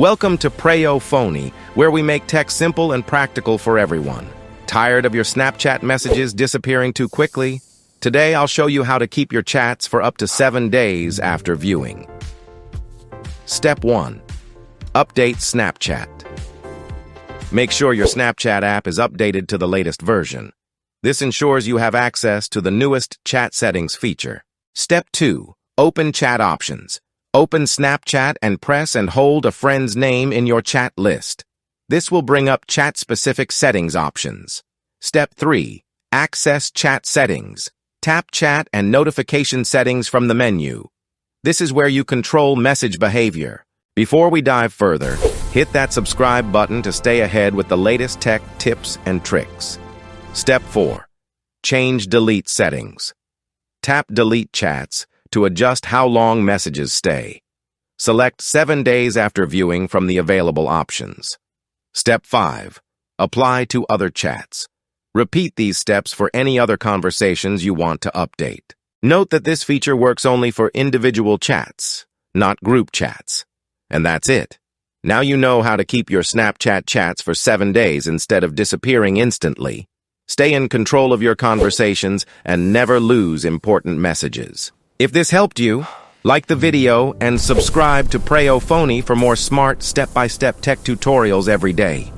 Welcome to Preyo Phonie, where we make tech simple and practical for everyone. Tired of your Snapchat messages disappearing too quickly? Today I'll show you how to keep your chats for up to 7 days after viewing. Step 1. Update Snapchat. Make sure your Snapchat app is updated to the latest version. This ensures you have access to the newest chat settings feature. Step 2. Open chat options. Open Snapchat and press and hold a friend's name in your chat list. This will bring up chat-specific settings options. Step 3. Access chat settings. Tap chat and notification settings from the menu. This is where you control message behavior. Before we dive further, hit that subscribe button to stay ahead with the latest tech tips and tricks. Step 4. Change delete settings. Tap delete chats to adjust how long messages stay. Select 7 days after viewing from the available options. Step 5. Apply to other chats. Repeat these steps for any other conversations you want to update. Note that this feature works only for individual chats, not group chats. And that's it. Now you know how to keep your Snapchat chats for 7 days instead of disappearing instantly. Stay in control of your conversations and never lose important messages. If this helped you, like the video and subscribe to Preyo Phonie for more smart step-by-step tech tutorials every day.